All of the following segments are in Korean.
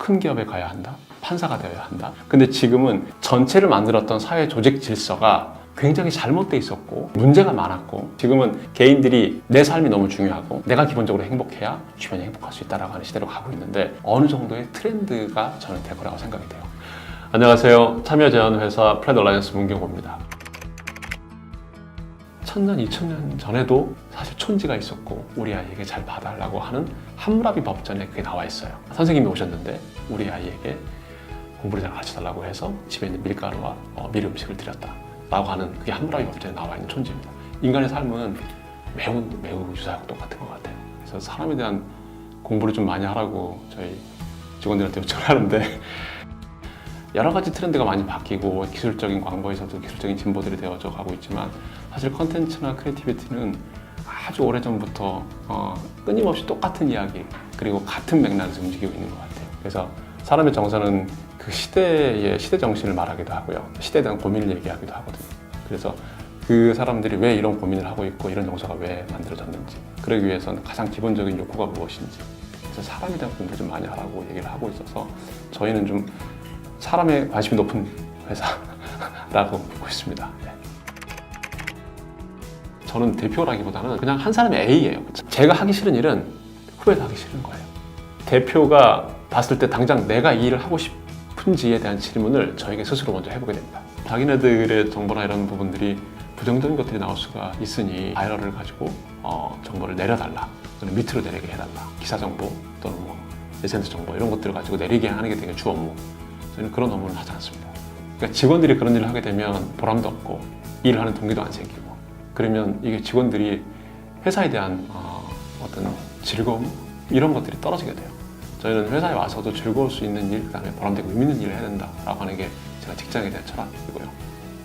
큰 기업에 가야 한다, 판사가 되어야 한다. 근데 지금은 전체를 만들었던 사회 조직 질서가 굉장히 잘못돼 있었고 문제가 많았고, 지금은 개인들이 내 삶이 너무 중요하고 내가 기본적으로 행복해야 주변이 행복할 수 있다라고 하는 시대로 가고 있는데, 어느 정도의 트렌드가 저는 될 거라고 생각이 돼요. 안녕하세요. 참여제안회사 프레드라이언스 문경호입니다. 1000년, 2000년 전에도 사실 촌지가 있었고 우리 아이에게 잘 봐달라고 하는 함무라비 법전에 그게 나와 있어요. 선생님이 오셨는데 우리 아이에게 공부를 잘 가르쳐달라고 해서 집에 있는 밀가루와 밀 음식을 드렸다 라고 하는, 그게 함무라비 법전에 나와 있는 촌지입니다. 인간의 삶은 매우 유사하고 똑같은 것 같아요. 그래서 사람에 대한 공부를 좀 많이 하라고 저희 직원들한테 요청을 하는데, 여러 가지 트렌드가 많이 바뀌고 기술적인 광고에서도 기술적인 진보들이 되어져 가고 있지만, 사실 컨텐츠나 크리에이티비티는 아주 오래전부터 끊임없이 똑같은 이야기, 그리고 같은 맥락에서 움직이고 있는 것 같아요. 그래서 사람의 정서는 그 시대의 시대 정신을 말하기도 하고요, 시대에 대한 고민을 얘기하기도 하거든요. 그래서 그 사람들이 왜 이런 고민을 하고 있고 이런 정서가 왜 만들어졌는지, 그러기 위해서는 가장 기본적인 욕구가 무엇인지, 그래서 사람에 대한 공부 좀 많이 하라고 얘기를 하고 있어서 저희는 좀 사람에 관심이 높은 회사라고 보고 있습니다. 네. 저는 대표라기보다는 그냥 한 사람의 A예요. 제가 하기 싫은 일은 후배도 하기 싫은 거예요. 대표가 봤을 때 당장 내가 이 일을 하고 싶은지에 대한 질문을 저에게 스스로 먼저 해보게 됩니다. 자기네들의 정보나 이런 부분들이 부정적인 것들이 나올 수가 있으니 바이럴을 가지고 정보를 내려달라, 또는 밑으로 내리게 해달라, 기사 정보 또는 SNS 정보 이런 것들을 가지고 내리게 하는 게 되게 주 업무. 저는 그런 업무는 하지 않습니다. 그러니까 직원들이 그런 일을 하게 되면 보람도 없고 일을 하는 동기도 안 생기고, 그러면 이게 직원들이 회사에 대한 어떤 즐거움 이런 것들이 떨어지게 돼요. 저희는 회사에 와서도 즐거울 수 있는 일, 그다음에 보람되고 의미 있는 일을 해야 된다라고 하는 게 제가 직장에 대한 철학이고요.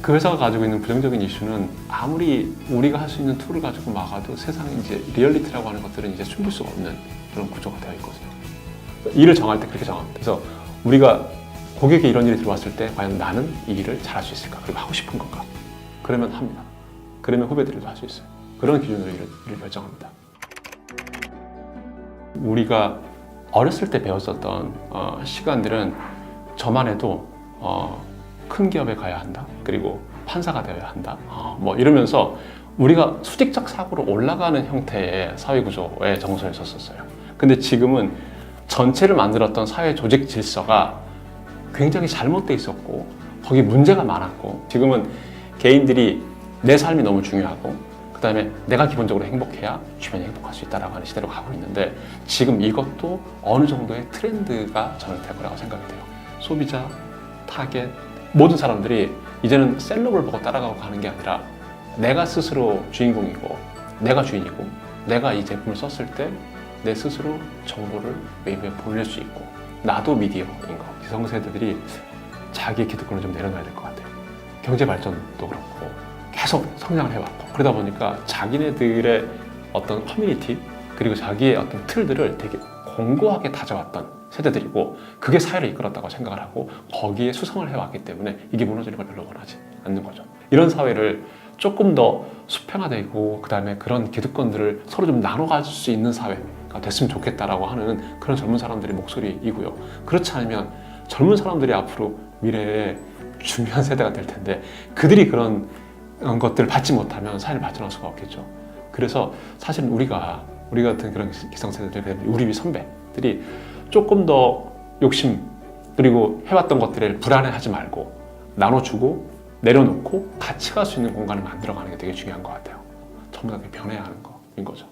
그 회사가 가지고 있는 부정적인 이슈는 아무리 우리가 할 수 있는 툴을 가지고 막아도 세상에 이제 리얼리티라고 하는 것들은 이제 숨길 수가 없는 그런 구조가 되어 있거든요. 일을 정할 때 그렇게 정합니다. 그래서 우리가 고객에 이런 일이 들어왔을 때 과연 나는 이 일을 잘할 수 있을까? 그리고 하고 싶은 건가? 그러면 합니다. 그러면 후배들도 할 수 있어요. 그런 기준으로 일을 결정합니다. 우리가 어렸을 때 배웠었던 시간들은 저만 해도 큰 기업에 가야 한다, 그리고 판사가 되어야 한다, 이러면서 우리가 수직적 사고로 올라가는 형태의 사회구조의 정서에 섰었어요. 근데 지금은 전체를 만들었던 사회 조직 질서가 굉장히 잘못돼 있었고 거기 문제가 많았고, 지금은 개인들이 내 삶이 너무 중요하고 그다음에 내가 기본적으로 행복해야 주변이 행복할 수 있다라고 하는 시대로 가고 있는데, 지금 이것도 어느 정도의 트렌드가 저는 될 거라고 생각이 돼요. 소비자, 타겟, 모든 사람들이 이제는 셀럽을 보고 따라가고 가는 게 아니라 내가 스스로 주인공이고 내가 주인이고, 내가 이 제품을 썼을 때 내 스스로 정보를 웨이브에 보낼 수 있고 나도 미디어인 거. 기성세대들이 자기의 기득권을 좀 내려놔야 될 것 같아요. 경제 발전도 그렇고 계속 성장을 해왔고, 그러다 보니까 자기네들의 어떤 커뮤니티 그리고 자기의 어떤 틀들을 되게 공고하게 다져왔던 세대들이고, 그게 사회를 이끌었다고 생각을 하고 거기에 수성을 해왔기 때문에 이게 무너지는 걸 별로 원하지 않는 거죠. 이런 사회를 조금 더 수평화되고 그다음에 그런 기득권들을 서로 좀 나눠 가질 수 있는 사회가 됐으면 좋겠다라고 하는 그런 젊은 사람들의 목소리이고요. 그렇지 않으면 젊은 사람들이 앞으로 미래에 중요한 세대가 될 텐데, 그들이 그런 것들을 받지 못하면 사회를 발전할 수가 없겠죠. 그래서 사실 우리 같은 그런 기성세대들, 우리 선배들이 조금 더 욕심 그리고 해왔던 것들을 불안해하지 말고 나눠주고 내려놓고 같이 갈 수 있는 공간을 만들어가는 게 되게 중요한 것 같아요. 전부 다 변해야 하는 거인 거죠.